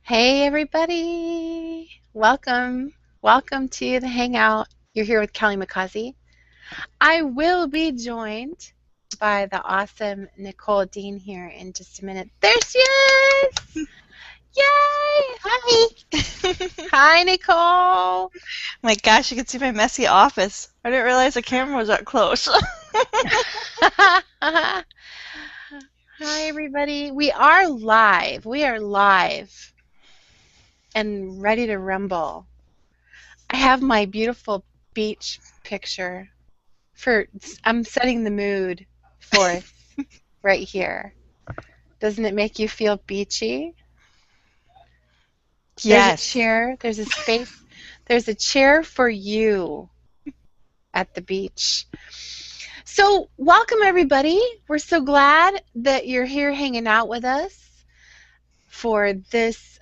Hey everybody! Welcome to the Hangout. You're here with Kelly McCausey. I will be joined by the awesome Nicole Dean here in just a minute. There she is! Yay! Hi. Hi, Nicole! My gosh, you can see my messy office. I didn't realize the camera was that close. Hi everybody. We are live. We are live and ready to rumble. I have my beautiful beach picture for I'm setting the mood forth right here. Doesn't it make you feel beachy? There's a Yes. chair, there's a space, there's a chair for you at the beach. So, welcome everybody. We're so glad that you're here hanging out with us for this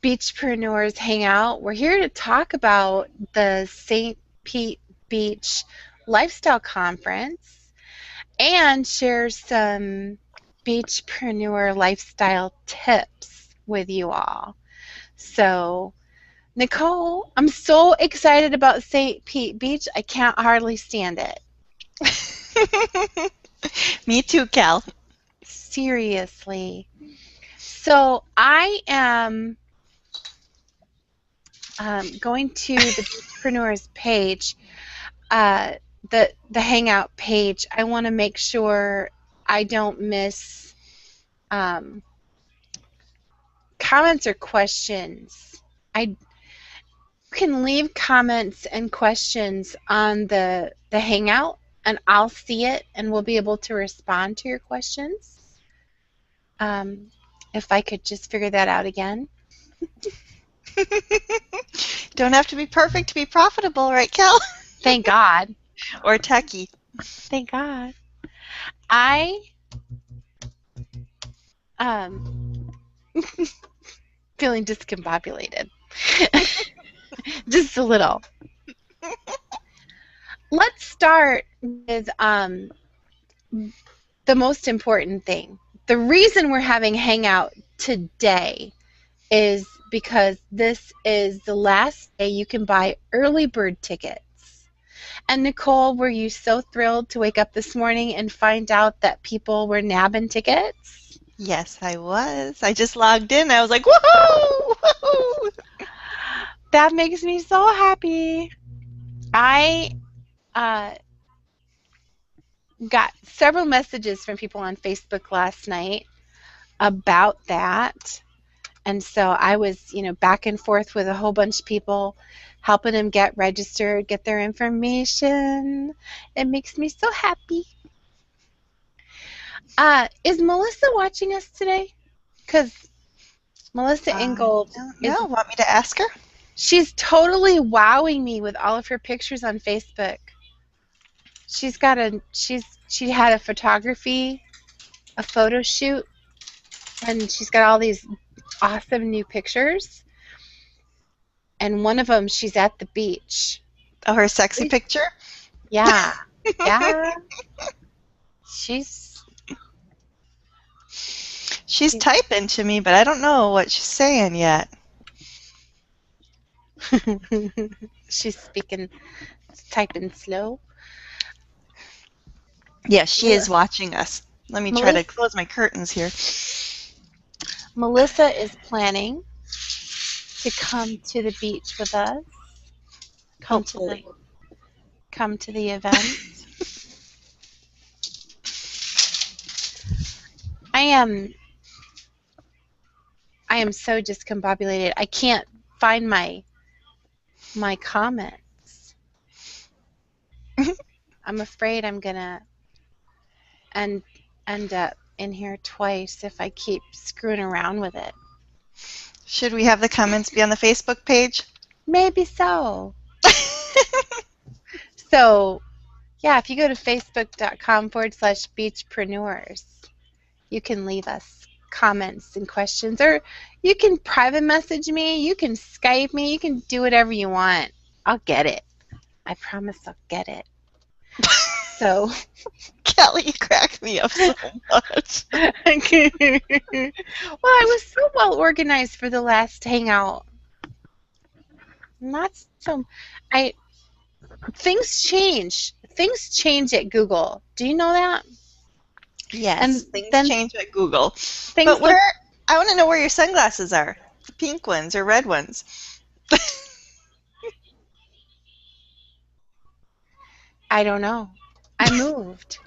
Beachpreneurs Hangout. We're here to talk about the St. Pete Beach Lifestyle Conference and share some beachpreneur lifestyle tips with you all. So, Nicole, I'm so excited about St. Pete Beach. I can't hardly stand it. Me too, Cal. Seriously. So, I am going to the Beachpreneurs page, uh, the Hangout page. I want to make sure I don't miss comments or questions. I can leave comments and questions on the Hangout, and I'll see it, and we'll be able to respond to your questions. If I could just figure that out again. Don't have to be perfect to be profitable, right, Cal? Thank God. Or techie. Thank God. I um feeling discombobulated. Just a little. Let's start with the most important thing. The reason we're having Hangout today is because this is the last day you can buy early bird tickets. And Nicole, were you so thrilled to wake up this morning and find out that people were nabbing tickets? Yes, I was. I just logged in. I was like, woohoo! Woohoo! That makes me so happy. I uh, got several messages from people on Facebook last night about that. And so I was, back and forth with a whole bunch of people, helping them get registered, get their information. It makes me so happy. Is Melissa watching us today? Because Melissa I Ingold don't is, know. Want me to ask her? she's totally wowing me with all of her pictures on Facebook. She had a photo shoot, and she's got all these awesome new pictures. And one of them, she's at the beach. Oh, her sexy picture? Yeah, yeah. She's She's typing to me, but I don't know what she's saying yet. she's typing slow. Yes, she is watching us. Let me try to Melissa, close my curtains here. Melissa is planning to come to the beach with us. Hopefully. Come to the event. I am so discombobulated. I can't find my comments. I'm afraid I'm gonna end up in here twice if I keep screwing around with it. Should we have the comments be on the Facebook page? Maybe so. So, yeah, if you go to facebook.com/beachpreneurs, you can leave us comments and questions, or you can private message me, you can Skype me, you can do whatever you want. I'll get it. I promise I'll get it. So, Kelly, you crack me up so much. well, I was so well organized for the last hangout. Not so. I things change. Things change at Google. Do you know that? And Yes, things then change at Google. But things look. I want to know where your sunglasses are. The pink ones or red ones. I don't know. I moved.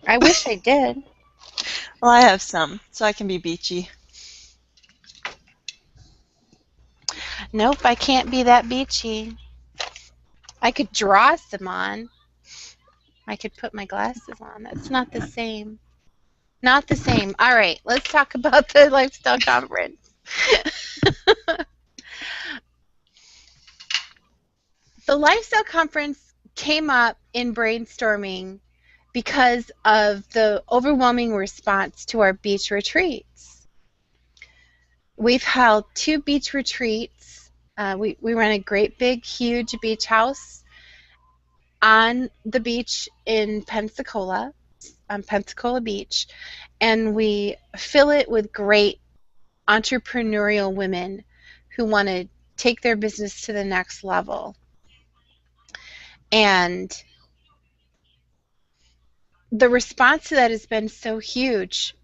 I wish I did. Well, I have some, so I can be beachy. Nope, I can't be that beachy. I could draw some on. I could put my glasses on. That's not the same. Not the same. All right, let's talk about the lifestyle conference. The lifestyle conference came up in brainstorming because of the overwhelming response to our beach retreats. We've held 2 beach retreats. We run a great big, huge beach house on the beach in Pensacola, on Pensacola Beach, and we fill it with great entrepreneurial women who want to take their business to the next level. And the response to that has been so huge,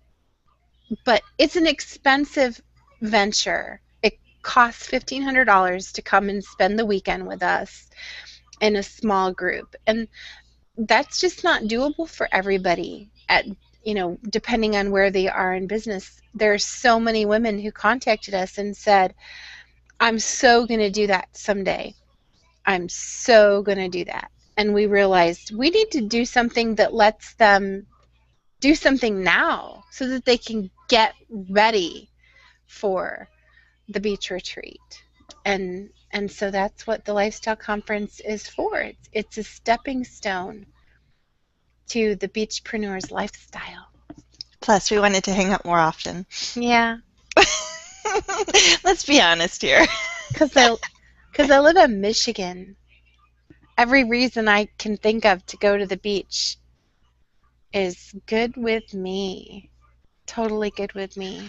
but it's an expensive venture. It costs $1,500 to come and spend the weekend with us in a small group. And that's just not doable for everybody at depending on where they are in business. There's so many women who contacted us and said, I'm so going to do that someday. I'm so going to do that. And we realized we need to do something that lets them do something now so that they can get ready for the beach retreat. And so that's what the lifestyle conference is for. It's a stepping stone to the Beachpreneurs lifestyle. Plus, we wanted to hang out more often. Yeah, Let's be honest here. because I live in Michigan. Every reason I can think of to go to the beach is good with me. Totally good with me.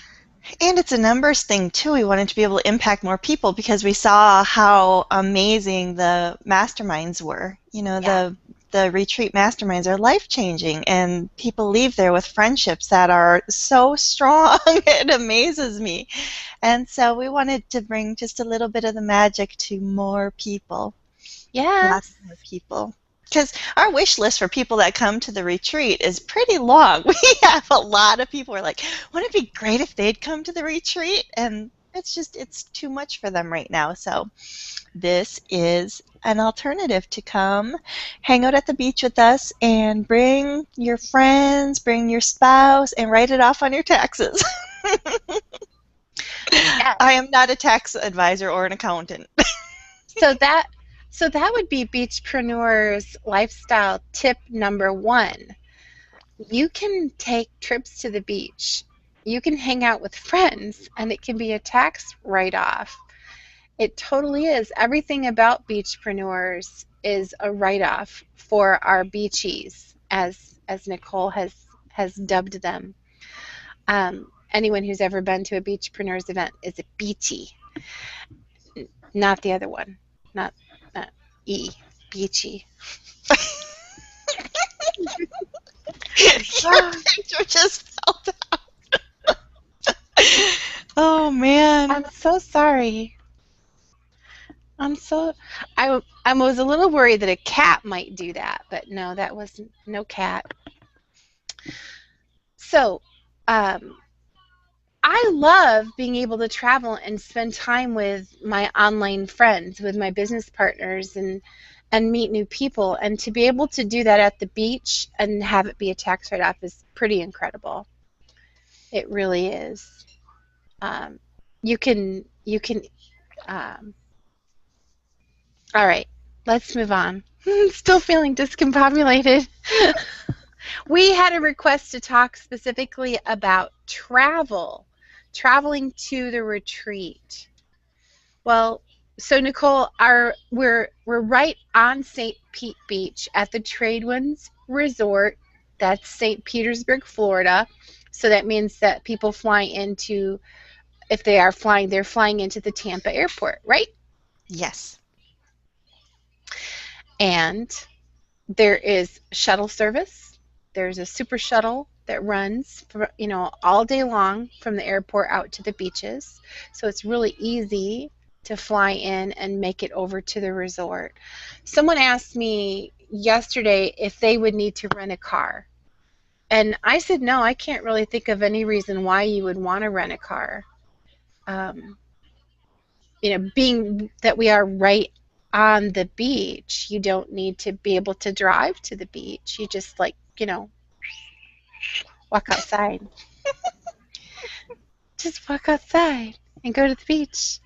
And it's a numbers thing too. We wanted to be able to impact more people because we saw how amazing the masterminds were. Yeah. The retreat masterminds are life-changing, and people leave there with friendships that are so strong. It amazes me. And so we wanted to bring just a little bit of the magic to more people. Lots Yes. more people. Because our wish list for people that come to the retreat is pretty long. We have a lot of people who are like, wouldn't it be great if they'd come to the retreat? And it's too much for them right now. So this is an alternative to come hang out at the beach with us and bring your friends, bring your spouse, and write it off on your taxes. Yes. I am not a tax advisor or an accountant. So that would be Beachpreneurs lifestyle tip number 1. You can take trips to the beach. You can hang out with friends, and it can be a tax write-off. It totally is. Everything about Beachpreneurs is a write-off for our beachies, as Nicole has dubbed them. Anyone who's ever been to a Beachpreneurs event is a beachy, not the other one, not beachy. Your picture just fell down. Oh man. I'm so sorry. I was a little worried that a cat might do that, but no, that wasn't no cat. So, I love being able to travel and spend time with my online friends, with my business partners, and meet new people. And to be able to do that at the beach and have it be a tax write-off is pretty incredible. It really is. You can. All right, let's move on. Still feeling discombobulated. We had a request to talk specifically about traveling to the retreat. Well, So Nicole, we're right on St. Pete Beach at the Tradewinds Resort. That's St. Petersburg, Florida. So that means that people fly into, if they are flying, they're flying into the Tampa airport, right? Yes. And there is shuttle service. There's a super shuttle that runs for, all day long from the airport out to the beaches. So it's really easy to fly in and make it over to the resort. Someone asked me yesterday if they would need to rent a car. And I said, no, I can't really think of any reason why you would want to rent a car. Um, being that we are right on the beach, you don't need to be able to drive to the beach. You just walk outside. Just walk outside and go to the beach.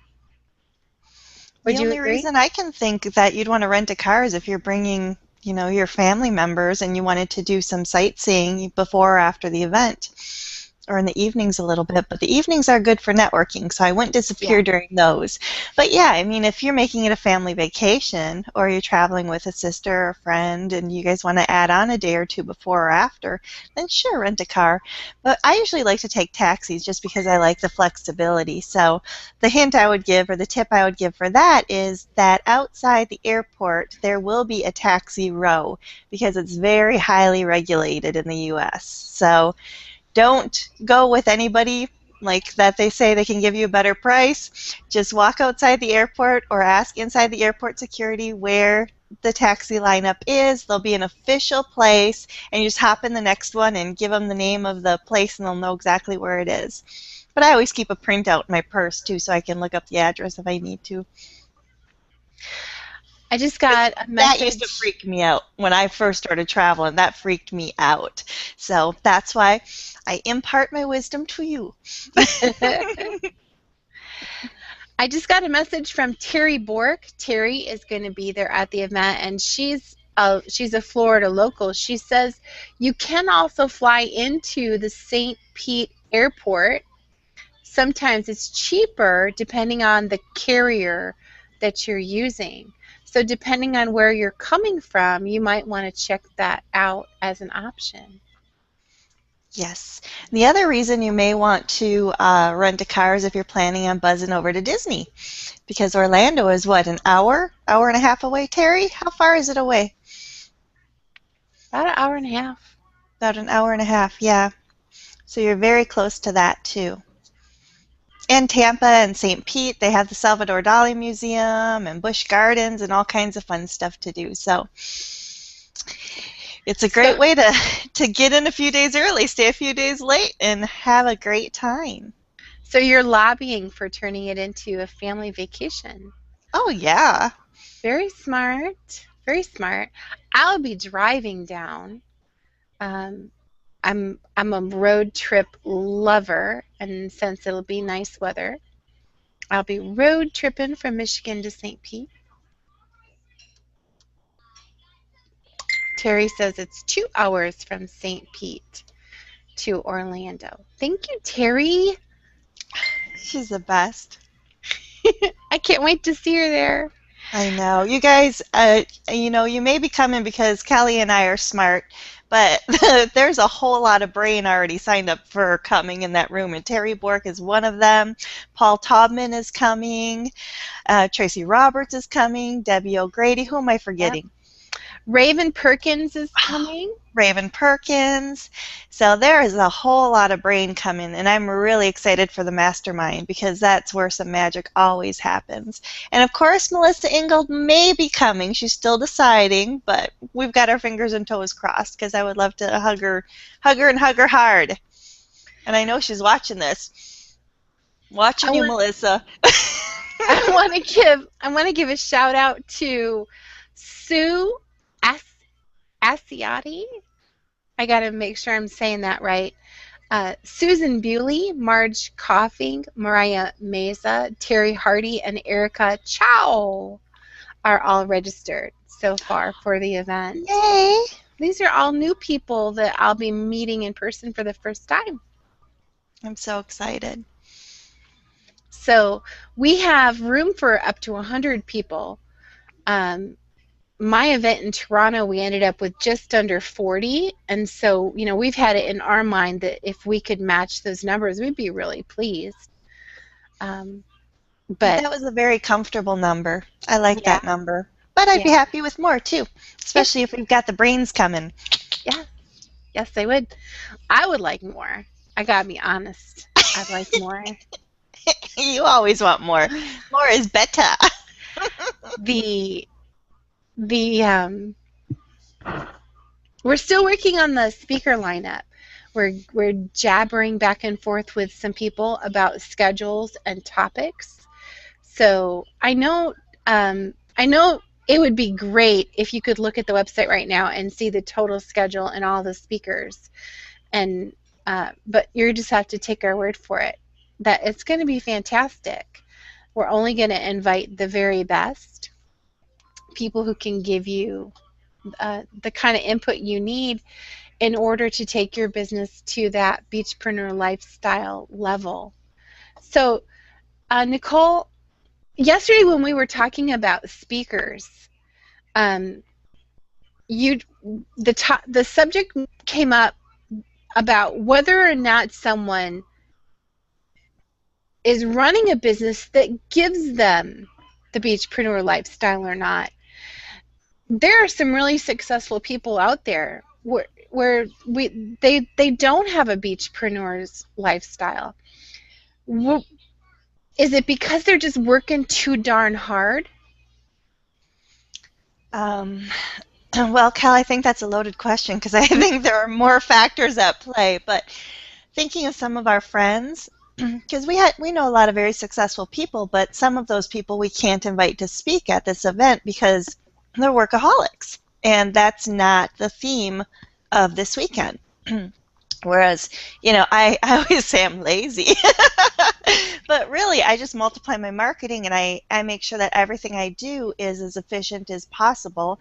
Would The you only agree? reason I can think that you'd want to rent a car is if you're bringing, your family members and you wanted to do some sightseeing before or after the event, or in the evenings a little bit. But the evenings are good for networking, so I wouldn't disappear Yeah. during those. But yeah, I mean, if you're making it a family vacation or you're traveling with a sister or a friend and you guys want to add on a day or two before or after, then sure, rent a car. But I usually like to take taxis just because I like the flexibility. So the hint I would give, or the tip I would give for that, is that outside the airport there will be a taxi row because it's very highly regulated in the US. So don't go with anybody like that they say they can give you a better price. Just walk outside the airport or ask inside the airport security where the taxi lineup is. There'll be an official place, and you just hop in the next one and give them the name of the place, and they'll know exactly where it is. But I always keep a printout in my purse too, so I can look up the address if I need to. I just got a That used to message. freak me out when I first started traveling. That freaked me out. So that's why I impart my wisdom to you. I just got a message from Terry Bork. Terry is going to be there at the event, and she's a Florida local. She says you can also fly into the St. Pete Airport. Sometimes it's cheaper depending on the carrier that you're using. So depending on where you're coming from, you might want to check that out as an option. Yes. The other reason you may want to rent a car is if you're planning on buzzing over to Disney, because Orlando is what, an hour and a half away, Terry? How far is it away? About an hour and a half. About an hour and a half, yeah. So you're very close to that too. And Tampa and St. Pete, they have the Salvador Dali Museum and Busch Gardens and all kinds of fun stuff to do. So it's a So great way to get in a few days early, stay a few days late, and have a great time. so you're lobbying for turning it into a family vacation. Oh, yeah. Very smart. Very smart. I'll be driving down. Um, I'm a road trip lover, and since it'll be nice weather, I'll be road tripping from Michigan to St. Pete. Terry says it's 2 hours from St. Pete to Orlando. Thank you, Terry. She's the best. I can't wait to see her there. I know. You guys, you may be coming because Kelly and I are smart, but there's a whole lot of brain already signed up for coming in that room, and Terry Bork is one of them. Paul Taubman is coming. Tracy Roberts is coming. Debbie O'Grady. Who am I Yep. forgetting? Raven Perkins is coming. Raven Perkins. So there is a whole lot of brain coming, and I'm really excited for the mastermind because that's where some magic always happens. And of course, Melissa Ingold may be coming. She's still deciding, but we've got our fingers and toes crossed because I would love to and hug her hard. And I know she's watching this. I Watching you, want Melissa. I want to give a shout out to Sue As- Asiati. I got to make sure I'm saying that right. Susan Bewley, Marge Coughing, Mariah Meza, Terry Hardy, and Erica Chow are all registered so far for the event. Yay! These are all new people that I'll be meeting in person for the first time. I'm so excited. So we have room for up to 100 people. Um, my event in Toronto, we ended up with just under 40. And so, we've had it in our mind that if we could match those numbers, we'd be really pleased. Um, but That was a very comfortable number. I like yeah, that number. But I'd yeah, be happy with more too, yeah, especially if we've got the brains coming. yeah. Yes, I would. I would like more. I gotta be honest. I'd like more. You always want more. More is better. The the We're still working on the speaker lineup. We're jabbering back and forth with some people about schedules and topics. So I know it would be great if you could look at the website right now and see the total schedule and all the speakers. And but you just have to take our word for it that it's going to be fantastic. We're only going to invite the very best people who can give you the kind of input you need in order to take your business to that beachpreneur lifestyle level. So, Nicole, yesterday when we were talking about speakers, um, you the subject came up about whether or not someone is running a business that gives them the beachpreneur lifestyle or not. There are some really successful people out there where they don't have a beachpreneur's lifestyle. Is it because they're just working too darn hard? Um, well, Cal, I think that's a loaded question because I think there are more factors at play. But thinking of some of our friends, because we know a lot of very successful people, but some of those people we can't invite to speak at this event because they're workaholics, and that's not the theme of this weekend. Whereas, I always say I'm lazy, but really I just multiply my marketing and I make sure that everything I do is as efficient as possible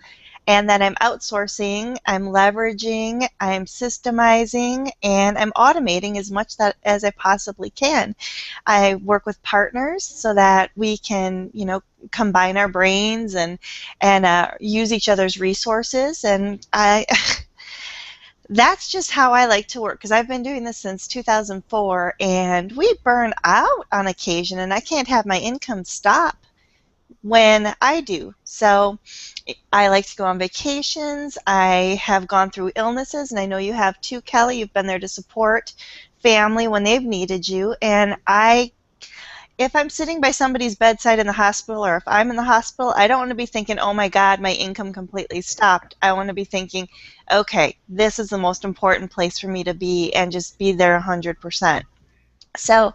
and that I'm outsourcing, I'm leveraging, I'm systemizing, and I'm automating as much as I possibly can. I work with partners so that we can, combine our brains and use each other's resources. And that's just how I like to work because I've been doing this since 2004 and we burn out on occasion and I can't have my income stop when I do. So I like to go on vacations. I have gone through illnesses and I know you have too, Kelly. You've been there to support family when they've needed you. And if I'm sitting by somebody's bedside in the hospital or if I'm in the hospital, I don't want to be thinking, oh my God, my income completely stopped. I want to be thinking, okay, this is the most important place for me to be and just be there 100%. So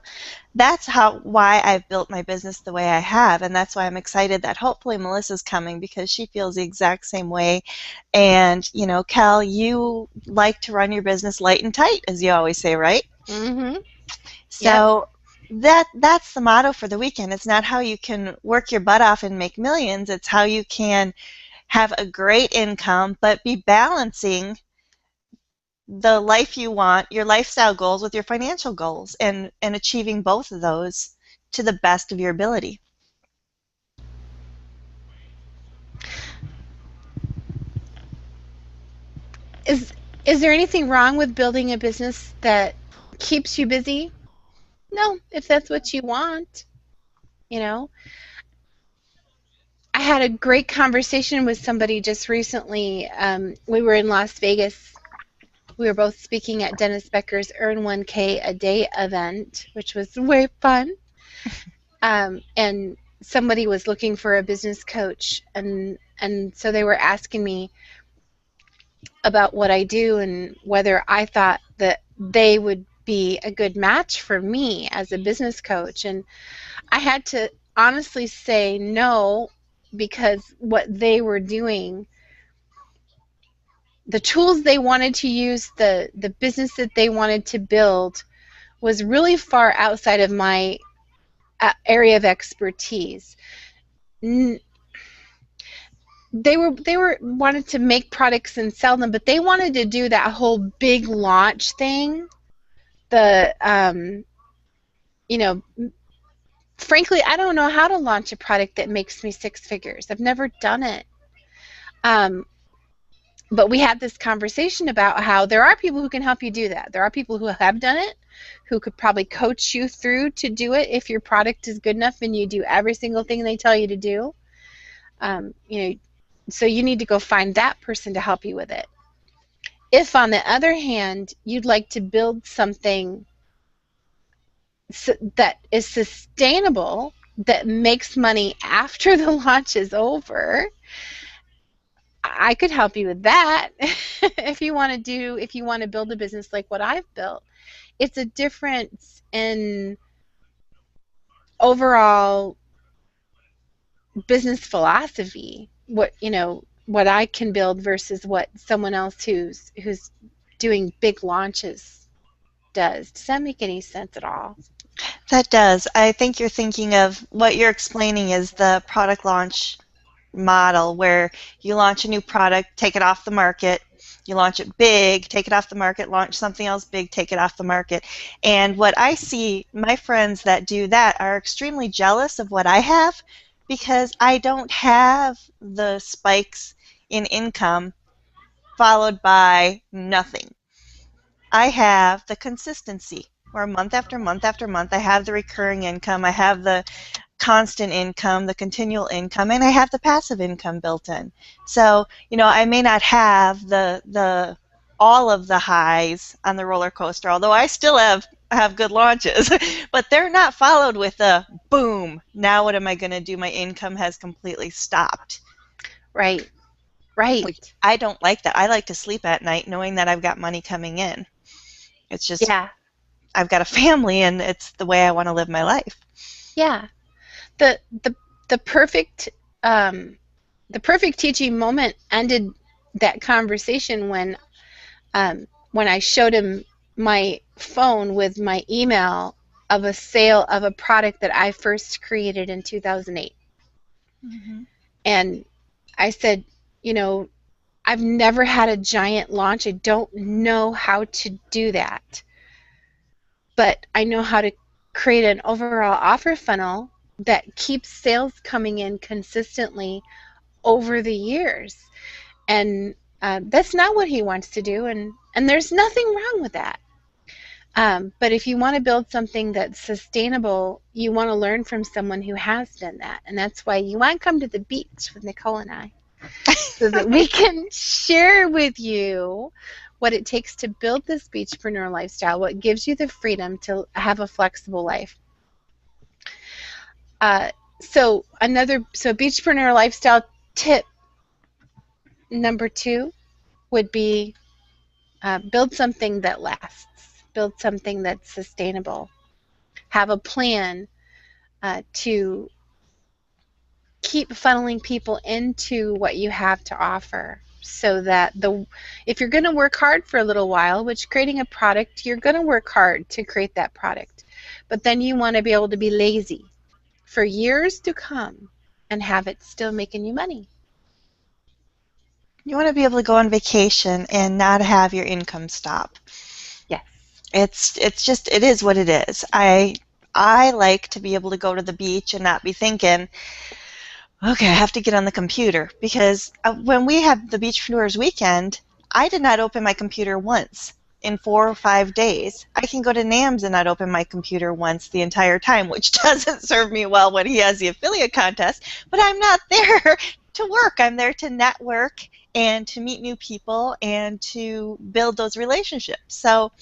that's why I've built my business the way I have, and that's why I'm excited that hopefully Melissa's coming because she feels the exact same way. And, Cal, you like to run your business light and tight, as you always say, right? Mm-hmm. Yep. So that's the motto for the weekend. It's not how you can work your butt off and make millions. It's how you can have a great income, but be balancing the life you want, your lifestyle goals with your financial goals and achieving both of those to the best of your ability. Is is there anything wrong with building a business that keeps you busy? No, if that's what you want, you know. I had a great conversation with somebody just recently. We were in Las Vegas. We were both speaking at Dennis Becker's Earn 1K a Day event, which was way fun. And somebody was looking for a business coach, and so they were asking me about what I do and whether I thought that they would be a good match for me as a business coach. And I had to honestly say no because what they were doing, the tools they wanted to use, the business that they wanted to build was really far outside of my area of expertise. They were wanted to make products and sell them, but they wanted to do that whole big launch thing, the you know frankly, I don't know how to launch a product that makes me six figures. I've never done it. Um, but we had this conversation about how there are people who can help you do that. There are people who have done it, who could probably coach you through to do it if your product is good enough and you do every single thing they tell you to do. You know, so you need to go find that person to help you with it. If, on the other hand, you'd like to build something that is sustainable, that makes money after the launch is over, I could help you with that. If you want to build a business like what I've built, it's a difference in overall business philosophy. What I can build versus what someone else who's doing big launches does. Does that make any sense at all? That does. I think you're thinking of what you're explaining is the product launch model where you launch a new product, take it off the market, you launch it big, take it off the market, launch something else big, take it off the market. And what I see, my friends that do that are extremely jealous of what I have because I don't have the spikes in income followed by nothing. I have the consistency where month after month after month I have the recurring income, I have the constant income, the continual income, and I have the passive income built in. So, I may not have the all of the highs on the roller coaster, although I still have good launches, but they're not followed with a boom, now what am I going to do? My income has completely stopped. Right. Which Right. I don't like that. I like to sleep at night knowing that I've got money coming in. It's just Yeah. I've got a family and it's the way I want to live my life. Yeah. The the the perfect um the perfect teaching moment ended that conversation when I showed him my phone with my email of a sale of a product that I first created in 2008. Mm-hmm. And I said, you know, I've never had a giant launch. I don't know how to do that, but I know how to create an overall offer funnel that keeps sales coming in consistently over the years. And that's not what he wants to do, and there's nothing wrong with that. But if you want to build something that's sustainable, you want to learn from someone who has done that. And that's why you want to come to the beach with Nicole and I, so that we can share with you what it takes to build this beachpreneur lifestyle, what gives you the freedom to have a flexible life. Uh, so beachpreneur lifestyle tip number 2 would be build something that lasts, build something that's sustainable, have a plan to keep funneling people into what you have to offer, so that if you're going to work hard for a little while, which creating a product, you're going to work hard to create that product, but then you want to be able to be lazy for years to come and have it still making you money. You want to be able to go on vacation and not have your income stop. Yes. It's just it is what it is. I like to be able to go to the beach and not be thinking, okay, I have to get on the computer because when we have the Beachpreneurs weekend, I did not open my computer once in 4 or 5 days. I can go to NAMS and not open my computer once the entire time, which doesn't serve me well when he has the affiliate contest, but I'm not there to work. I'm there to network and to meet new people and to build those relationships. So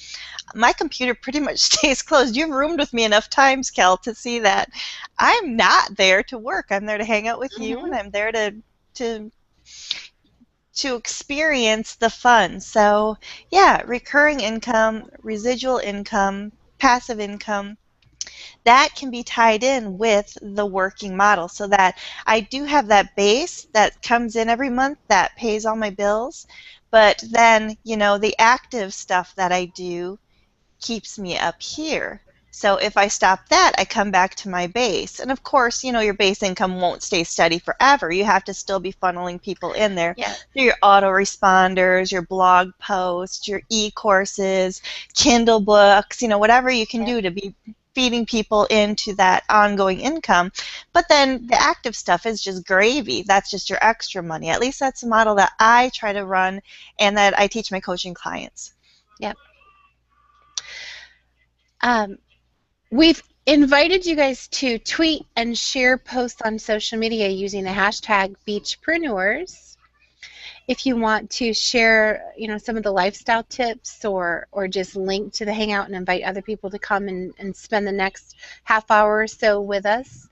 my computer pretty much stays closed. You've roomed with me enough times, Kel, to see that I'm not there to work. I'm there to hang out with you, and I'm there to experience the fun. So yeah, recurring income, residual income, passive income, that can be tied in with the working model so that I do have that base that comes in every month that pays all my bills, but then, the active stuff that I do keeps me up here. So if I stop that, I come back to my base. And of course, your base income won't stay steady forever. You have to still be funneling people in there. Yeah. Through your autoresponders, your blog posts, your e-courses, Kindle books, whatever you can do to be feeding people into that ongoing income. But then the active stuff is just gravy. That's just your extra money. At least that's the model that I try to run and that I teach my coaching clients. Yep. We've invited you guys to tweet and share posts on social media using the hashtag Beachpreneurs. If you want to share, some of the lifestyle tips or just link to the Hangout and invite other people to come and spend the next half hour or so with us,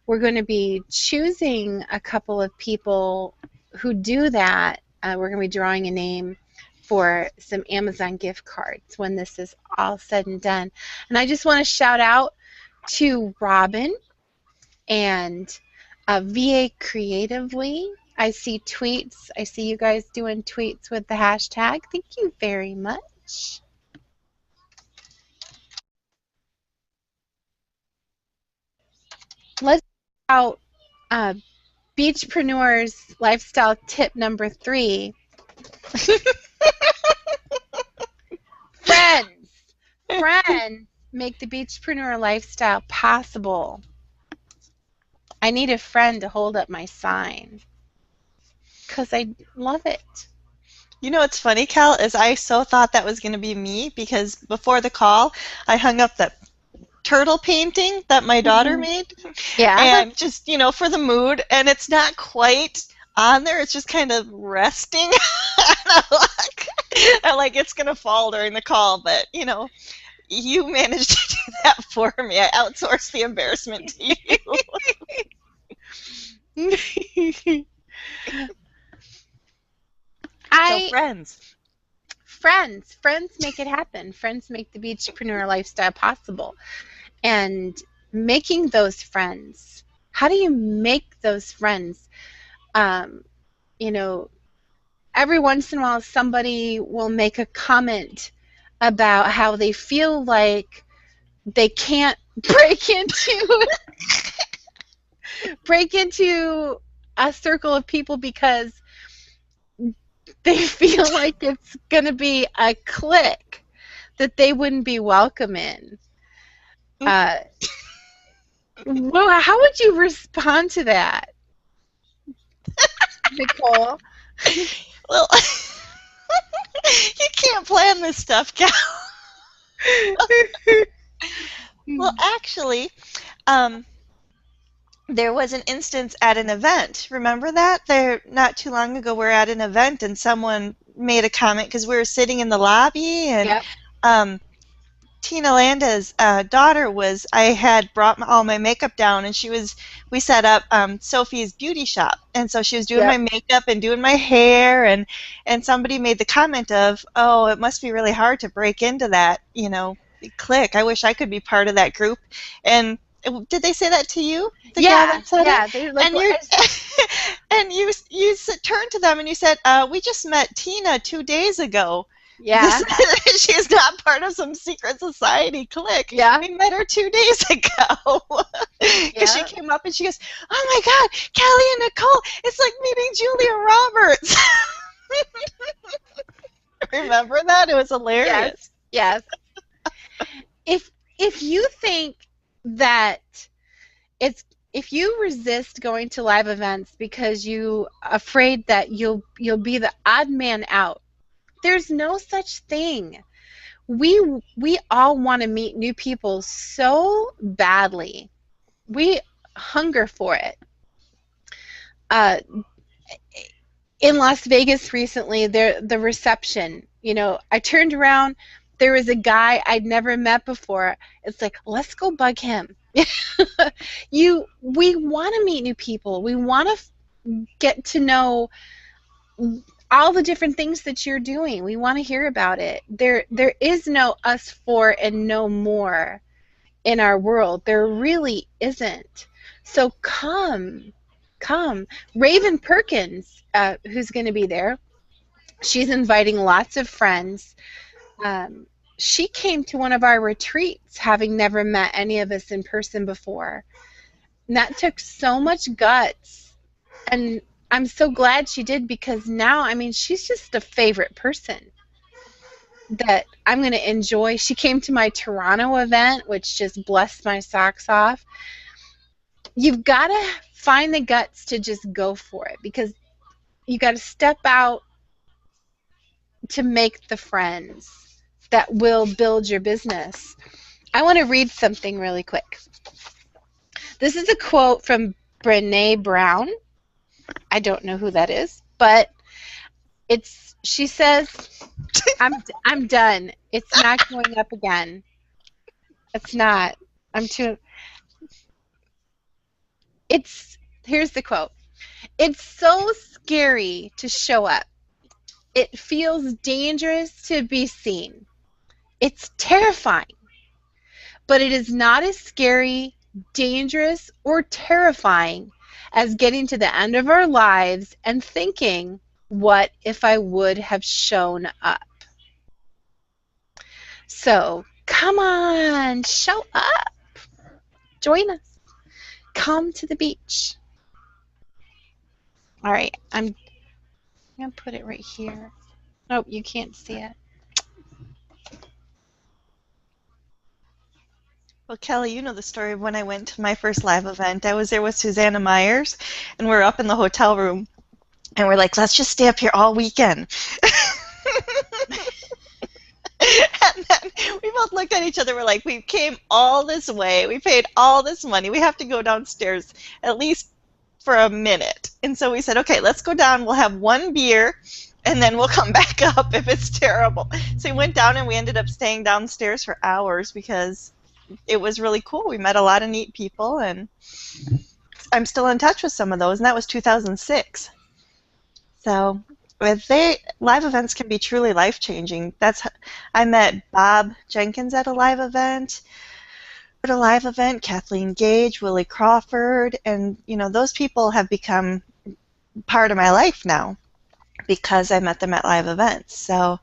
we're going to be choosing a couple of people who do that. We're going to be drawing a name for some Amazon gift cards when this is all said and done. And I just want to shout out to Robin and VA Creatively. I see tweets. I see you guys doing tweets with the hashtag. Thank you very much. Let's talk about Beachpreneurs lifestyle tip number 3. Friends make the Beachpreneur lifestyle possible. I need a friend to hold up my sign because I love it. You know what's funny, Cal, is I so thought that was going to be me because before the call, I hung up that turtle painting that my daughter made. Yeah. And just, for the mood, and it's not quite on there. It's just kind of resting. And like it's going to fall during the call, but, you managed to do that for me. I outsourced the embarrassment to you. So friends make it happen. Friends make the Beachpreneur lifestyle possible. And making those friends, how do you make those friends? Every once in a while somebody will make a comment about how they feel like they can't break into a circle of people because they feel like it's going to be a clique that they wouldn't be welcome in. Well, how would you respond to that, Nicole? Well, you can't plan this stuff, Cal. Well, actually, there was an instance at an event. Remember that? Not too long ago, we were at an event, and someone made a comment because we were sitting in the lobby, and Yep. Tina Landa's daughter I had brought all my makeup down, and we set up Sophie's beauty shop, and so she was doing my makeup and doing my hair, and somebody made the comment of, oh, it must be really hard to break into that, clique. I wish I could be part of that group. And did they say that to you? The gal that said it? Like, and you turned to them and you said, we just met Tina 2 days ago. Yeah. She's not part of some secret society clique. Yeah. We met her 2 days ago. Because she came up and she goes, oh my God, Callie and Nicole, it's like meeting Julia Roberts. Remember that? It was hilarious. Yes. If you think that if you resist going to live events because you're afraid that you'll be the odd man out, there's no such thing. We all want to meet new people so badly. We hunger for it. In Las Vegas recently, the reception, I turned around, there was a guy I'd never met before. It's like, let's go bug him. We want to meet new people. We want to get to know all the different things that you're doing. We want to hear about it. There is no us for and no more in our world. There really isn't. So come. Raven Perkins, who's going to be there, she's inviting lots of friends. She came to one of our retreats having never met any of us in person before. And that took so much guts. And I'm so glad she did because now, she's just a favorite person. that I'm going to enjoy. She came to my Toronto event, which just blessed my socks off. You've got to find the guts to just go for it, because you got to step out to make the friends that will build your business. I want to read something really quick. This is a quote from Brené Brown. I don't know who that is, but she says, I'm done. It's not going up again. It's not. I'm too Here's the quote. It's so scary to show up. It feels dangerous to be seen. It's terrifying. But it is not as scary, dangerous, or terrifying as getting to the end of our lives and thinking, what if I would have shown up? So, come on, show up. Join us. Come to the beach. All right, I'm going to put it right here. Nope, you can't see it. Well, Kelly, you know the story of when I went to my first live event. I was there with Susanna Myers, and we're up in the hotel room, and we're like, let's just stay up here all weekend. And then we both looked at each other. We're like, we came all this way. We paid all this money. We have to go downstairs at least for a minute. And so we said, okay, let's go down. We'll have one beer, and then we'll come back up if it's terrible. So we went down, and we ended up staying downstairs for hours because it was really cool. We met a lot of neat people, and I'm still in touch with some of those, and that was 2006. So live events can be truly life-changing. I met Bob Jenkins at a live event, Kathleen Gage, Willie Crawford, and those people have become part of my life now because I met them at live events. So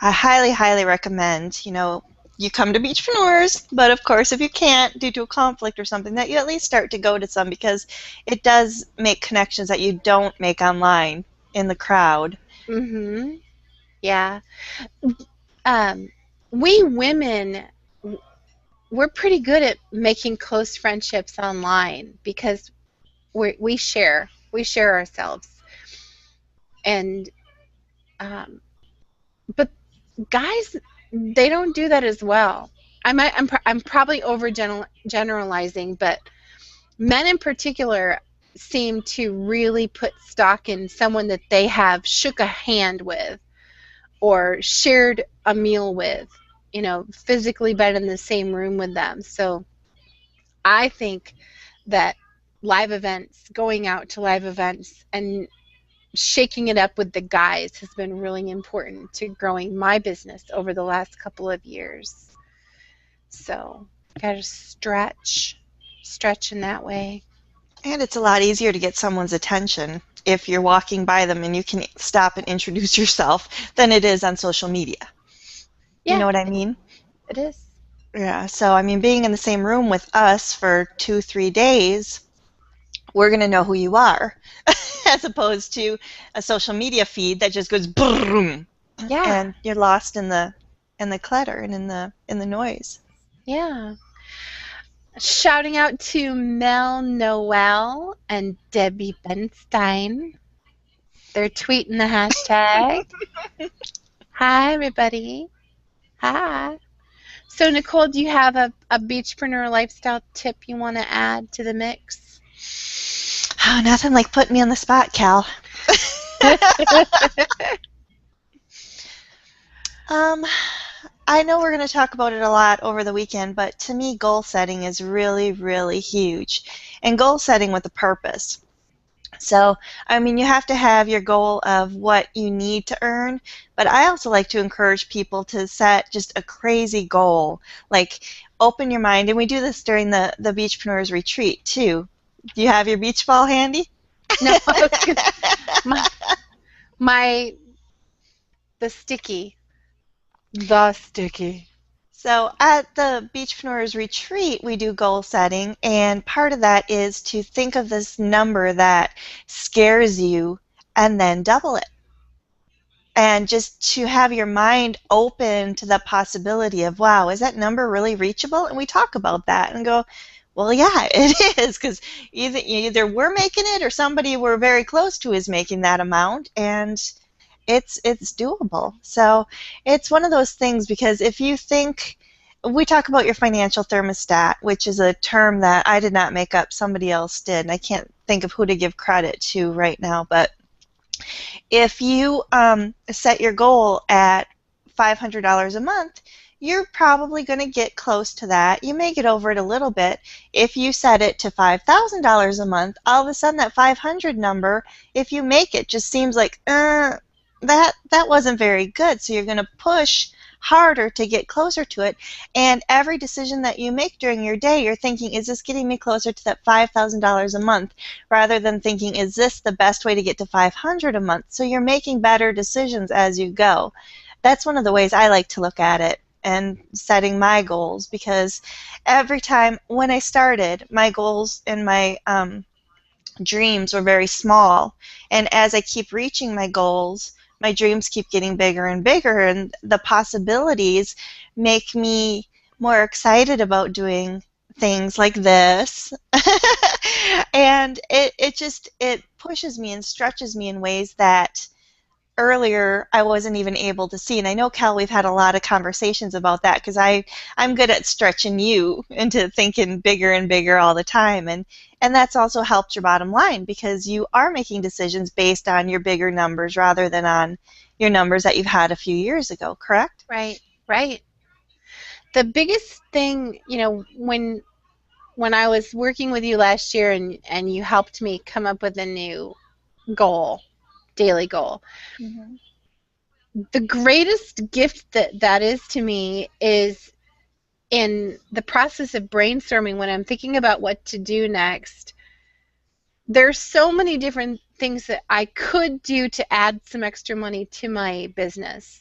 I highly, highly recommend, you come to Beachpreneurs, but of course if you can't due to a conflict or something, that you at least start to go to some, because it does make connections that you don't make online in the crowd. Mm-hmm. Yeah. We women, we're pretty good at making close friendships online because we share ourselves, and but guys, they don't do that as well. I'm probably over generalizing, but men in particular seem to really put stock in someone that they have shook a hand with or shared a meal with, physically been in the same room with them. So I think that going out to live events and shaking it up with the guys has been really important to growing my business over the last couple of years. So gotta stretch in that way. And it's a lot easier to get someone's attention if you're walking by them and you can stop and introduce yourself than it is on social media. Yeah. You know what I mean? It is. Yeah, so I mean, being in the same room with us for 2-3 days, we're going to know who you are, as opposed to a social media feed that just goes boom, yeah, and you're lost in the clutter and in the noise. Yeah. Shouting out to Mel Noel and Debbie Benstein. They're tweeting the hashtag. Hi, everybody. Hi. So, Nicole, do you have a Beachpreneur lifestyle tip you want to add to the mix? Oh, nothing like putting me on the spot, Cal. I know we're going to talk about it a lot over the weekend, but to me, goal setting is really, really huge. And goal setting with a purpose. So, I mean, you have to have your goal of what you need to earn, but I also like to encourage people to set just a crazy goal. Like, open your mind, and we do this during the Beachpreneurs retreat, too. Do you have your beach ball handy? No, the sticky. So at the Beachpreneurs retreat, we do goal setting, and part of that is to think of this number that scares you and then double it. And just to have your mind open to the possibility of, wow, is that number really reachable? And we talk about that and go, well, yeah, it is, because either we're making it or somebody we're very close to is making that amount, and it's doable. So it's one of those things, because if you think, we talk about your financial thermostat, which is a term that I did not make up, somebody else did, and I can't think of who to give credit to right now, but if you set your goal at $500 a month, you're probably going to get close to that. You may get over it a little bit. If you set it to $5,000 a month, all of a sudden that 500 number, if you make it, just seems like that wasn't very good. So you're going to push harder to get closer to it. And every decision that you make during your day, you're thinking, is this getting me closer to that $5,000 a month? Rather than thinking, is this the best way to get to 500 a month? So you're making better decisions as you go. That's one of the ways I like to look at it and setting my goals, because every time when I started, my goals and my dreams were very small. And as I keep reaching my goals, my dreams keep getting bigger and bigger, and the possibilities make me more excited about doing things like this. And it pushes me and stretches me in ways that earlier I wasn't even able to see. And I know, Cal, we've had a lot of conversations about that, because I'm good at stretching you into thinking bigger and bigger all the time. And that's also helped your bottom line, because you are making decisions based on your bigger numbers rather than on your numbers that you've had a few years ago, correct? Right, right. The biggest thing, when I was working with you last year and you helped me come up with a new goal, daily goal, Mm-hmm. the greatest gift that is to me is in the process of brainstorming when I'm thinking about what to do next. There's so many different things that I could do to add some extra money to my business.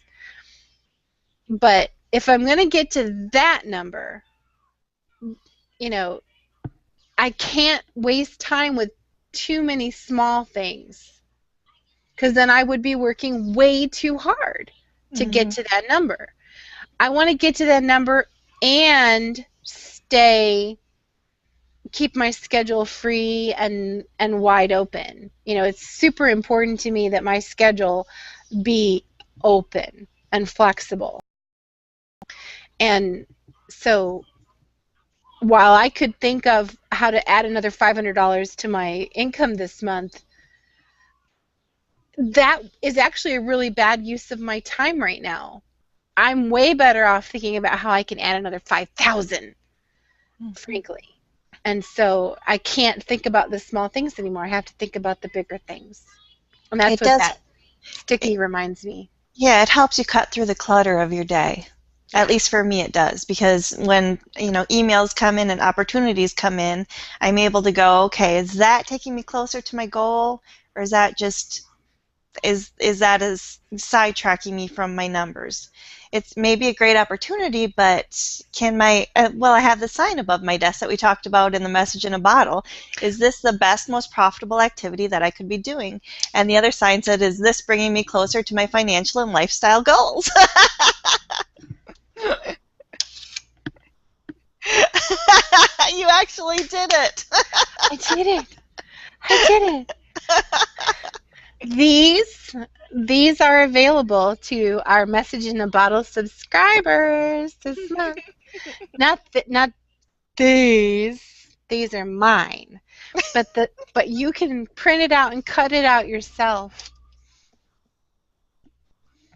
But if I'm going to get to that number, I can't waste time with too many small things, because then I would be working way too hard to get Mm-hmm. to that number. I want to get to that number and keep my schedule free and wide open. It's super important to me that my schedule be open and flexible. And so while I could think of how to add another $500 to my income this month, that is actually a really bad use of my time right now. I'm way better off thinking about how I can add another 5,000, frankly. And so I can't think about the small things anymore. I have to think about the bigger things. And that's It what does. that sticky reminds me. Yeah, it helps you cut through the clutter of your day. At Yeah. least for me it does, because when, emails come in and opportunities come in, I'm able to go, okay, is that taking me closer to my goal, or is that just is that as sidetracking me from my numbers? It's maybe a great opportunity, but can my well, I have the sign above my desk that we talked about in the message in a bottle. Is this the best, most profitable activity that I could be doing? And the other sign said, is this bringing me closer to my financial and lifestyle goals? You actually did it. I did it. I did it. These are available to our Message in a Bottle subscribers this month. Not these. These are mine. But you can print it out and cut it out yourself.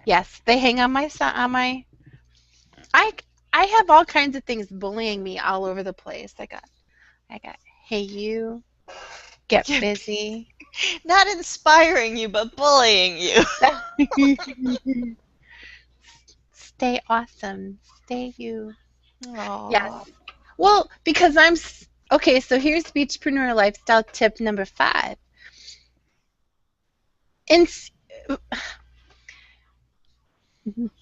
Yes, they hang on my. I I have all kinds of things bullying me all over the place. I got. Hey, you get busy. Not inspiring you, but bullying you. Stay awesome. Stay you. Yes. Aww. Well, because okay, so here's Beachpreneur lifestyle tip number 5. And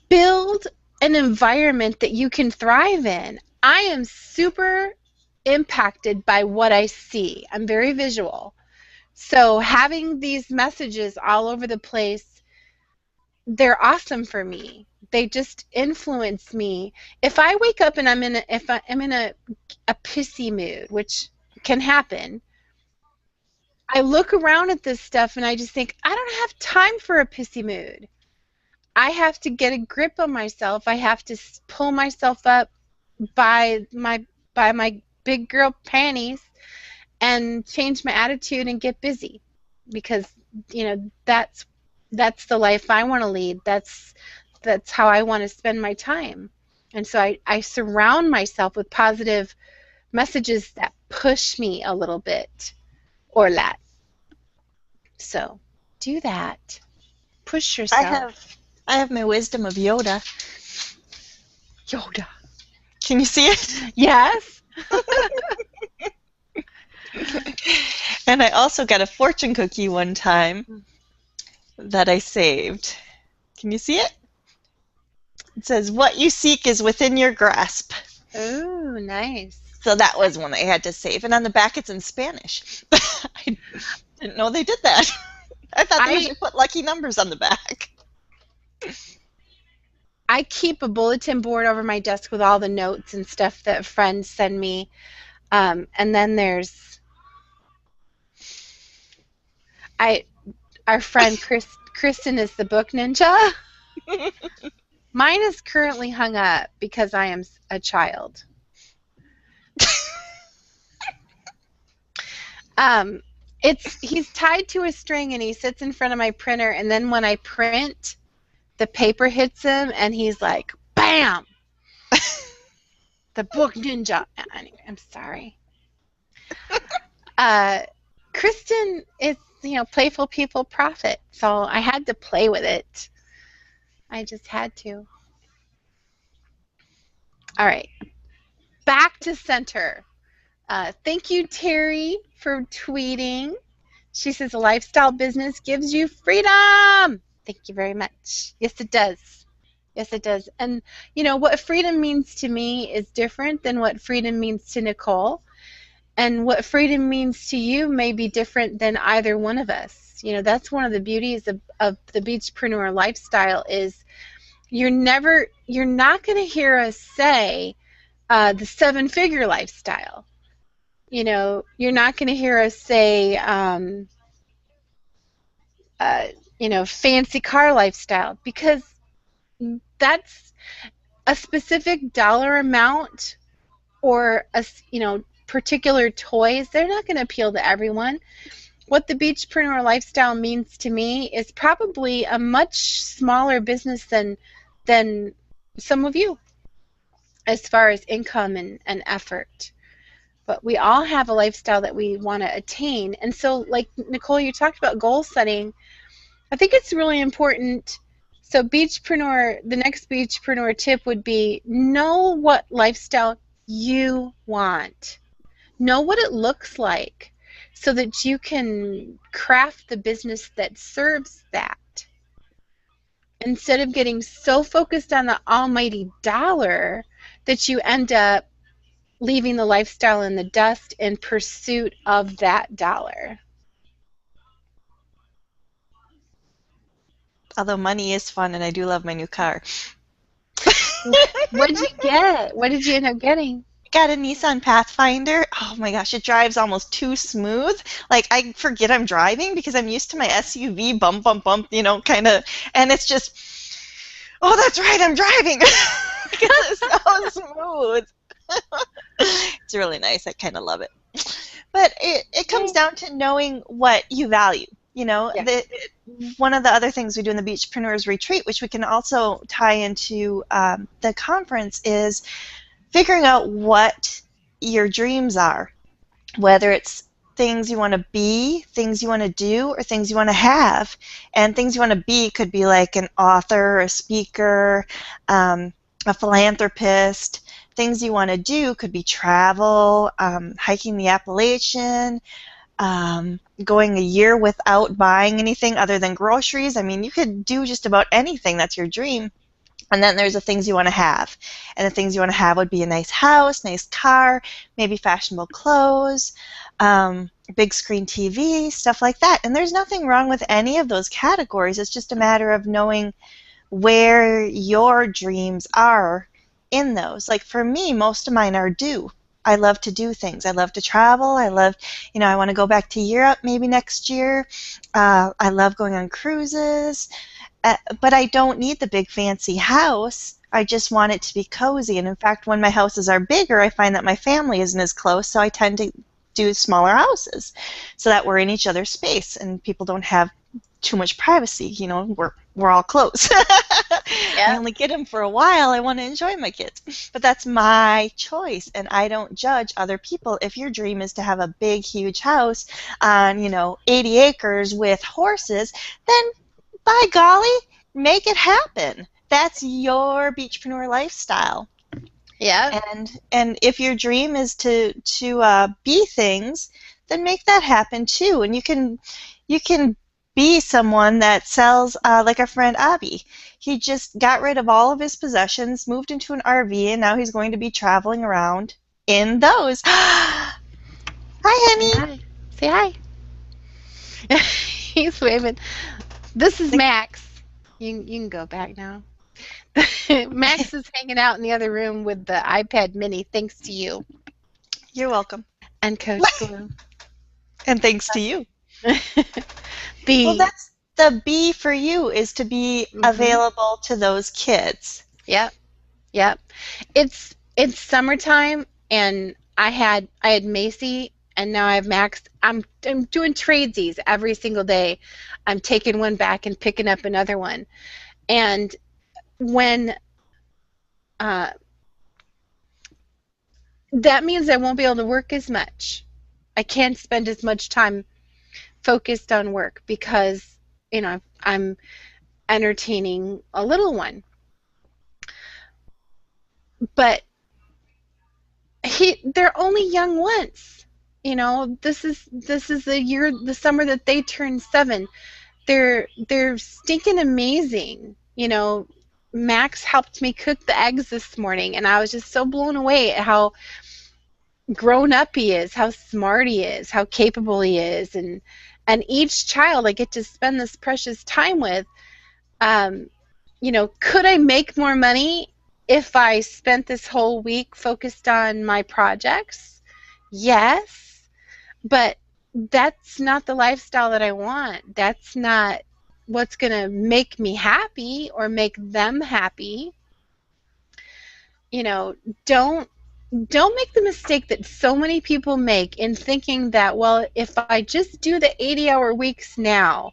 build an environment that you can thrive in. I am super impacted by what I see. I'm very visual. So having these messages all over the place, they're awesome for me. They just influence me. If I wake up and I'm in a pissy mood, which can happen, I look around at this stuff and I just think, I don't have time for a pissy mood. I have to get a grip on myself. I have to pull myself up by my big girl panties and change my attitude and get busy, because that's the life I want to lead. That's how I want to spend my time. And so I surround myself with positive messages that push me a little bit, or that. So do that. Push I yourself. have I have my wisdom of Yoda. Yoda. Can you see it? Yes. And I also got a fortune cookie one time that I saved. Can you see it? It says, "What you seek is within your grasp." Oh, nice. So that was one I had to save. And on the back, it's in Spanish. I didn't know they did that. I thought they usually put lucky numbers on the back. I keep a bulletin board over my desk with all the notes and stuff that friends send me. And then there's our friend Kristen is the book ninja. Mine is currently hung up because I am a child. He's tied to a string and he sits in front of my printer, and then when I print, the paper hits him and he's like, bam! The book ninja. Anyway, I'm sorry. Kristen is, playful people profit, so I had to play with it. I just had to. All right, back to center. Thank you, Terry, for tweeting. She says, a lifestyle business gives you freedom. Thank you very much. Yes, it does. Yes, it does. And, what freedom means to me is different than what freedom means to Nicole. And what freedom means to you may be different than either one of us. That's one of the beauties of the Beachpreneur lifestyle is you're not going to hear us say the 7-figure lifestyle. You're not going to hear us say, fancy car lifestyle, because that's a specific dollar amount, or particular toys. They're not going to appeal to everyone. What the Beachpreneur lifestyle means to me is probably a much smaller business than some of you, as far as income and effort. But we all have a lifestyle that we want to attain. And so, like Nicole, you talked about goal setting. I think it's really important. So the next Beachpreneur tip would be, know what lifestyle you want. Know what it looks like so that you can craft the business that serves that. Instead of getting so focused on the almighty dollar that you end up leaving the lifestyle in the dust in pursuit of that dollar. Although money is fun, and I do love my new car. What did you get? What did you end up getting? Got a Nissan Pathfinder. Oh my gosh, it drives almost too smooth. Like, I forget I'm driving because I'm used to my SUV bump, kind of, and it's just, oh, that's right, I'm driving because it's so smooth. It's really nice. I kind of love it. But it comes down to knowing what you value. Yeah. One of the other things we do in the Beachpreneurs Retreat, which we can also tie into the conference, is figuring out what your dreams are, whether it's things you want to be, things you want to do, or things you want to have. And things you want to be could be like an author, a speaker, a philanthropist. Things you want to do could be travel, hiking the Appalachian, going a year without buying anything other than groceries. I mean, you could do just about anything. That's your dream. And then there's the things you want to have. And the things you want to have would be a nice house, nice car, maybe fashionable clothes, big screen TV, stuff like that. And there's nothing wrong with any of those categories. It's just a matter of knowing where your dreams are in those. Like for me, most of mine are do. I love to do things. I love to travel. I love, I want to go back to Europe maybe next year. I love going on cruises. But I don't need the big fancy house. I just want it to be cozy. And in fact, when my houses are bigger, I find that my family isn't as close, so I tend to do smaller houses so that we're in each other's space and people don't have too much privacy. We're all close. I only get them for a while. I want to enjoy my kids. But that's my choice, and I don't judge other people. If your dream is to have a big, huge house on, 80 acres with horses, then by golly, make it happen. That's your beachpreneur lifestyle. Yeah. And if your dream is to be things, then make that happen too. And you can be someone that sells, like our friend Abby. He just got rid of all of his possessions, moved into an RV, and now he's going to be traveling around in those. Hi, honey. Say hi. He's waving. This is Max. You can go back now. Max is hanging out in the other room with the iPad mini, thanks to you. You're welcome. And Coach Blue. And thanks to you. Well, that's the B for you, is to be available to those kids. Yep. It's summertime, and I had Macy, and now I have Max. I'm doing tradesies every single day. I'm taking one back and picking up another one. And when that means I won't be able to work as much. I can't spend as much time focused on work because, I'm entertaining a little one. But they're only young once. This is the summer that they turn 7. They're stinking amazing. Max helped me cook the eggs this morning, and I was just so blown away at how grown up he is, how smart he is, how capable he is, and each child I get to spend this precious time with. Could I make more money if I spent this whole week focused on my projects? Yes, but that's not the lifestyle that I want. That's not what's going to make me happy or make them happy. Don't make the mistake that so many people make in thinking that, well, if I just do the 80-hour weeks now,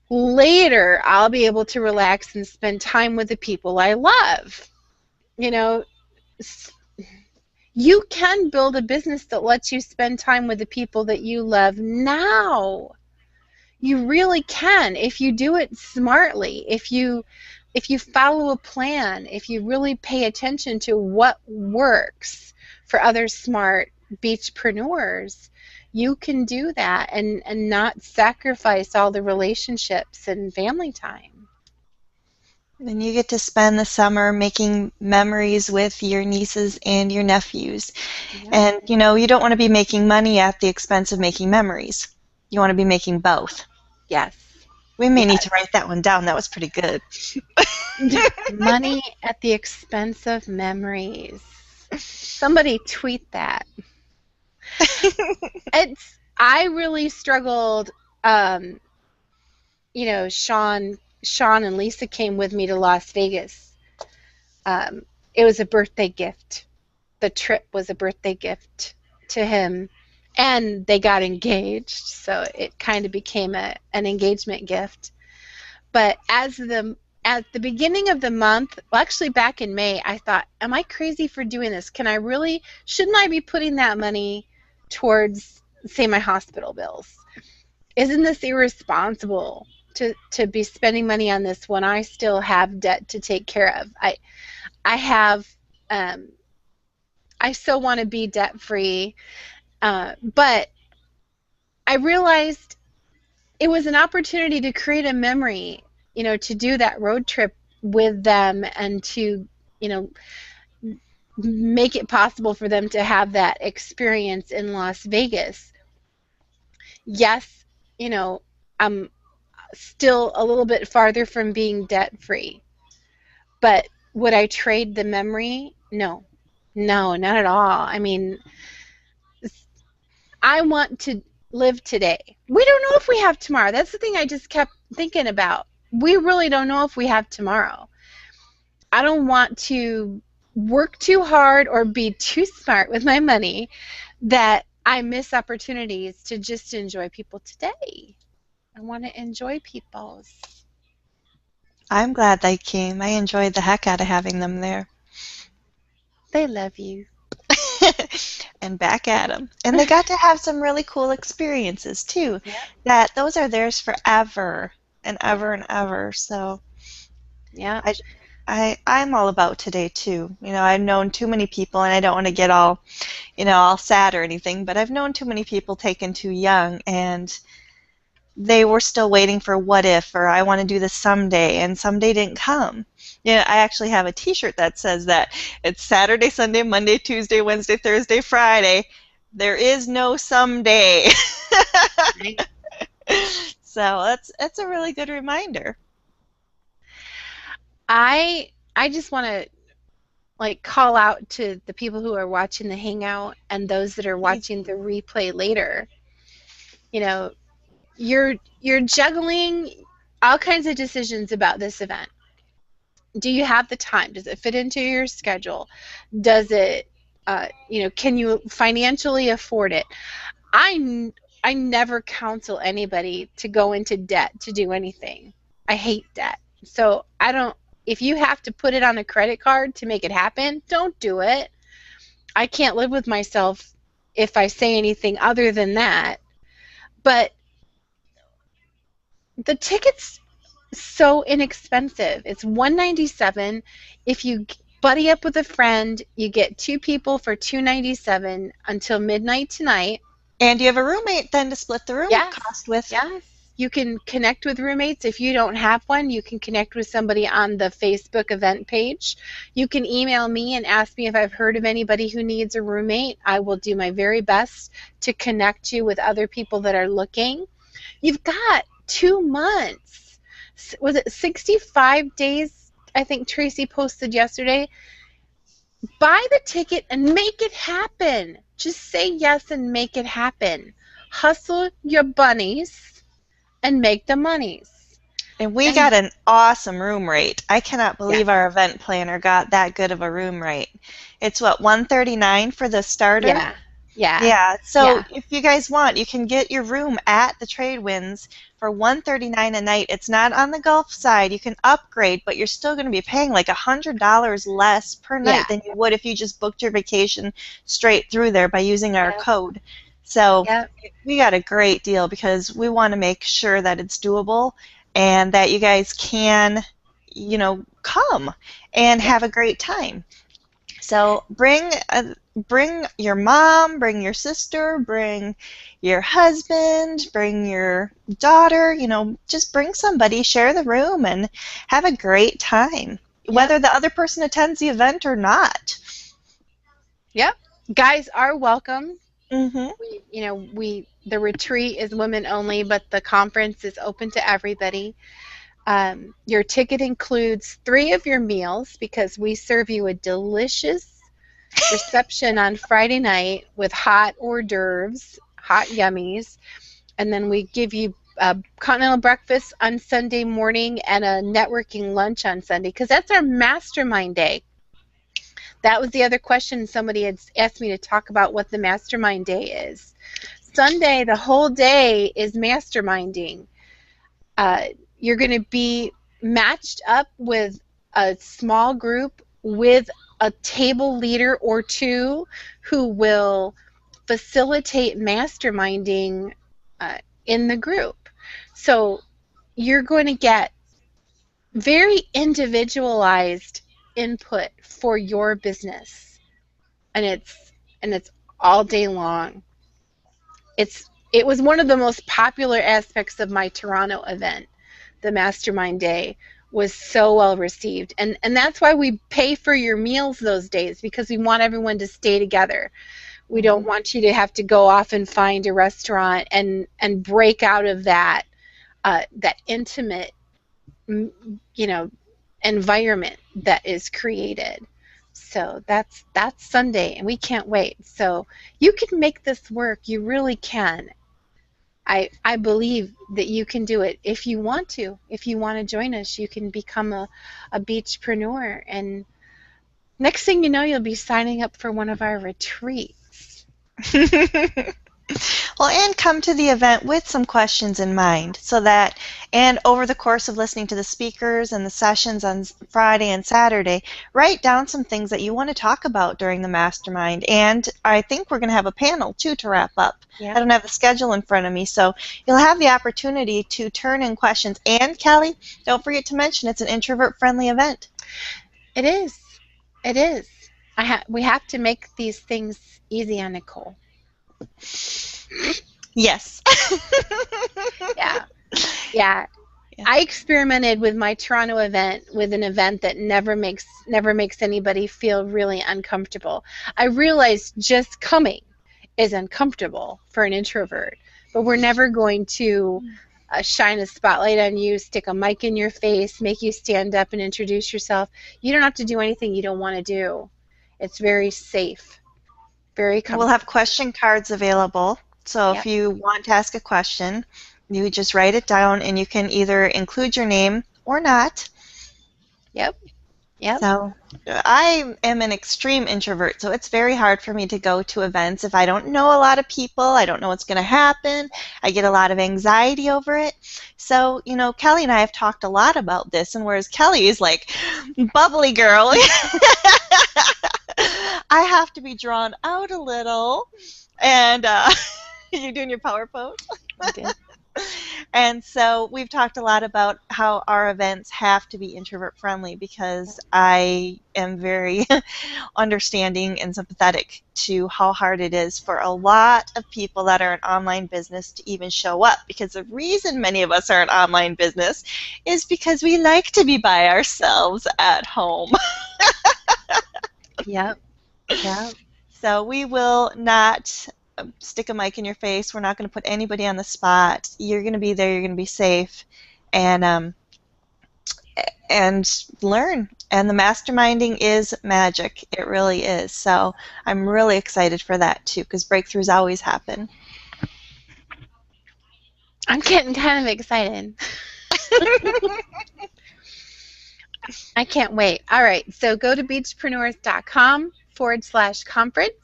later I'll be able to relax and spend time with the people I love. You can build a business that lets you spend time with the people that you love now. You really can, if you do it smartly, if you follow a plan, if you really pay attention to what works for other smart beachpreneurs. You can do that and not sacrifice all the relationships and family time. And you get to spend the summer making memories with your nieces and your nephews. Yeah. And, you don't want to be making money at the expense of making memories. You want to be making both. Yes. We may need to write that one down. That was pretty good. Money at the expense of memories. Somebody tweet that. I really struggled. Sean and Lisa came with me to Las Vegas. It was a birthday gift. The trip was a birthday gift to him, and they got engaged, so it kind of became an engagement gift. But at the beginning of the month, well, actually back in May, I thought, am I crazy for doing this? Shouldn't I be putting that money towards, say, my hospital bills? Isn't this irresponsible to be spending money on this when I still have debt to take care of? I so want to be debt free, but I realized it was an opportunity to create a memory, to do that road trip with them and to, you know, make it possible for them to have that experience in Las Vegas. Yes, you know, I'm still a little bit farther from being debt free, but would I trade the memory? No, no, not at all. I mean, I want to live today. We don't know if we have tomorrow. That's the thing I just kept thinking about. We really don't know if we have tomorrow. I don't want to work too hard or be too smart with my money that I miss opportunities to just enjoy people today. I want to enjoy people's. I'm glad they came. I enjoyed the heck out of having them there. They love you. And back at them. And they got to have some really cool experiences too. Yep. That those are theirs forever and ever and ever. So Yeah. I'm all about today too. You know, I've known too many people, and I don't want to get all, all sad or anything, but I've known too many people taken too young, and they were still waiting for what if, or I want to do this someday, and someday didn't come. Yeah, I actually have a T-shirt that says that it's Saturday, Sunday, Monday, Tuesday, Wednesday, Thursday, Friday. There is no someday. Right. So that's a really good reminder. I just want to like call out to the people who are watching the Hangout and those that are watching the replay later. You know, you're juggling all kinds of decisions about this event. Do you have the time? Does it fit into your schedule? Does it, can you financially afford it? I never counsel anybody to go into debt to do anything. I hate debt. So I don't, if you have to put it on a credit card to make it happen, don't do it. I can't live with myself if I say anything other than that. But the tickets so inexpensive. It's $197. If you buddy up with a friend, you get two people for $297 until midnight tonight. And you have a roommate then to split the room Yes. cost with. Yes. You can connect with roommates. If you don't have one, you can connect with somebody on the Facebook event page. You can email me and ask me if I've heard of anybody who needs a roommate. I will do my very best to connect you with other people that are looking. You've got 2 months. Was it 65 days? I think Tracy posted yesterday. Buy the ticket and make it happen. Just say yes and make it happen. Hustle your bunnies and make the monies. And we got an awesome room rate. I cannot believe our event planner got that good of a room rate. It's what, $139 for the starter? Yeah. Yeah. Yeah. So if you guys want, you can get your room at the Tradewinds for $139 a night. It's not on the Gulf side. You can upgrade, but you're still going to be paying like $100 less per night than you would if you just booked your vacation straight through there by using our code. So we got a great deal because we want to make sure that it's doable and that you guys can, come and have a great time. So bring your mom, bring your sister, bring your husband, bring your daughter, just bring somebody, share the room, and have a great time, whether the other person attends the event or not. Yep. Guys are welcome. Mm-hmm. The retreat is women only, but the conference is open to everybody. Your ticket includes 3 of your meals because we serve you a delicious reception on Friday night with hot hors d'oeuvres, hot yummies, and then we give you a continental breakfast on Sunday morning and a networking lunch on Sunday because that's our mastermind day. That was the other question. Somebody had asked me to talk about what the mastermind day is. Sunday, the whole day is masterminding. You're going to be matched up with a small group with a table leader or 2 who will facilitate masterminding in the group. So you're going to get very individualized input for your business, and it's all day long. It was one of the most popular aspects of my Toronto event, the mastermind day, was so well received. And that's why we pay for your meals those days, because we want everyone to stay together. We don't want you to have to go off and find a restaurant and break out of that that intimate, environment that is created. So that's Sunday, and we can't wait. So you can make this work. You really can. I believe that you can do it if you want to. If you want to join us, you can become a beachpreneur. And next thing you know, you'll be signing up for one of our retreats. Well, and come to the event with some questions in mind so that, and over the course of listening to the speakers and the sessions on Friday and Saturday, write down some things that you want to talk about during the mastermind. And I think we're going to have a panel too to wrap up. Yeah. I don't have the schedule in front of me, so you'll have the opportunity to turn in questions. And Kelly, don't forget to mention it's an introvert-friendly event. It is. It is. We have to make these things easy on Nicole. Yes. Yeah. Yeah. I experimented with my Toronto event with an event that never makes anybody feel really uncomfortable. I realized just coming is uncomfortable for an introvert, but we're never going to shine a spotlight on you, stick a mic in your face, make you stand up and introduce yourself. You don't have to do anything you don't want to do. It's very safe, very comfortable. We'll have question cards available. So if you want to ask a question, you just write it down, and you can either include your name or not. Yep. Yep. So I am an extreme introvert, so it's very hard for me to go to events if I don't know a lot of people. I don't know what's going to happen. I get a lot of anxiety over it. So, Kelly and I have talked a lot about this, and whereas Kelly is like bubbly girl, I have to be drawn out a little. And you're doing your power pose? I did. And so we've talked a lot about how our events have to be introvert friendly, because I am very understanding and sympathetic to how hard it is for a lot of people that are in online business to even show up, because the reason many of us are in online business is because we like to be by ourselves at home. Yep. Yep. So we will not stick a mic in your face. We're not going to put anybody on the spot. You're going to be there. You're going to be safe, and learn. And the masterminding is magic. It really is. So I'm really excited for that too, because breakthroughs always happen. I'm getting kind of excited. I can't wait. All right, so go to beachpreneurs.com/conference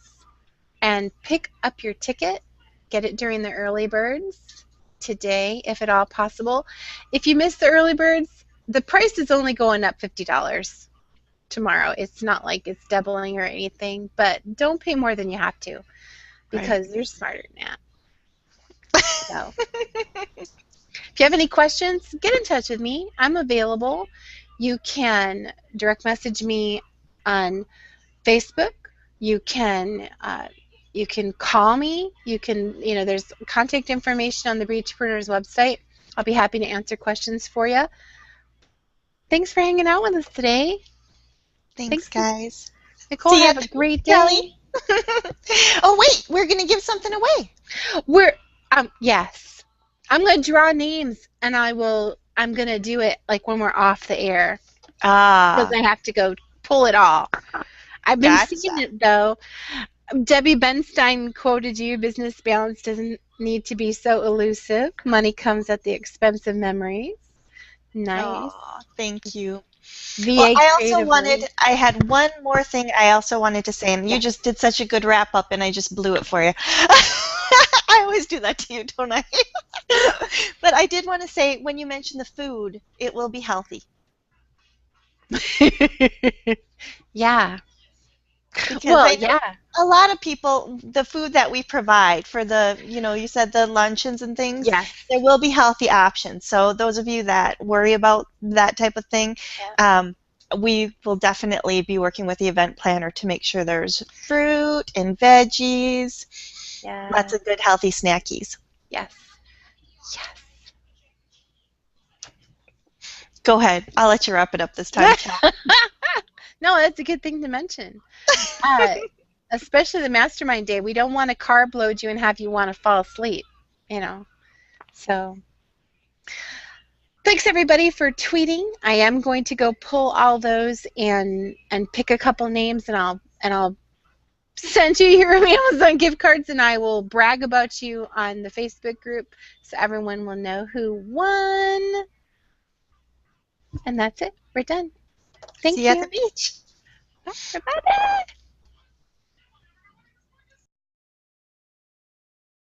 and pick up your ticket. Get it during the early birds today, if at all possible. If you miss the early birds, the price is only going up $50 tomorrow. It's not like it's doubling or anything, but don't pay more than you have to, because you're smarter than that. So, if you have any questions, get in touch with me. I'm available. You can direct message me on Facebook. You can call me. You can, there's contact information on the Beachpreneurs website. I'll be happy to answer questions for you. Thanks for hanging out with us today. Thanks guys. Nicole, have a great day. Kelly. Oh, wait, we're going to give something away. Yes. I'm going to draw names, and I'm going to do it like when we're off the air. Because I have to go pull it all. I've been seeing it, though. Debbie Benstein quoted you, business balance doesn't need to be so elusive. Money comes at the expense of memories. Nice. Oh, thank you. VA I had one more thing I also wanted to say, and you just did such a good wrap up, and I just blew it for you. I always do that to you, don't I? But I did want to say, when you mentioned the food, it will be healthy. Yeah. Because a lot of people, the food that we provide for the, you said the luncheons and things, there will be healthy options. So those of you that worry about that type of thing, we will definitely be working with the event planner to make sure there's fruit and veggies, lots of good healthy snackies. Yes. Yes. Go ahead. I'll let you wrap it up this time, Kat. No, that's a good thing to mention. Uh, Especially the mastermind day. We don't want to carb load you and have you want to fall asleep, you know. So thanks everybody for tweeting. I am going to go pull all those and pick a couple names, and I'll send you your Amazon gift cards, and I will brag about you on the Facebook group so everyone will know who won. And that's it. We're done. See Thank you at you. the beach. Bye, everybody.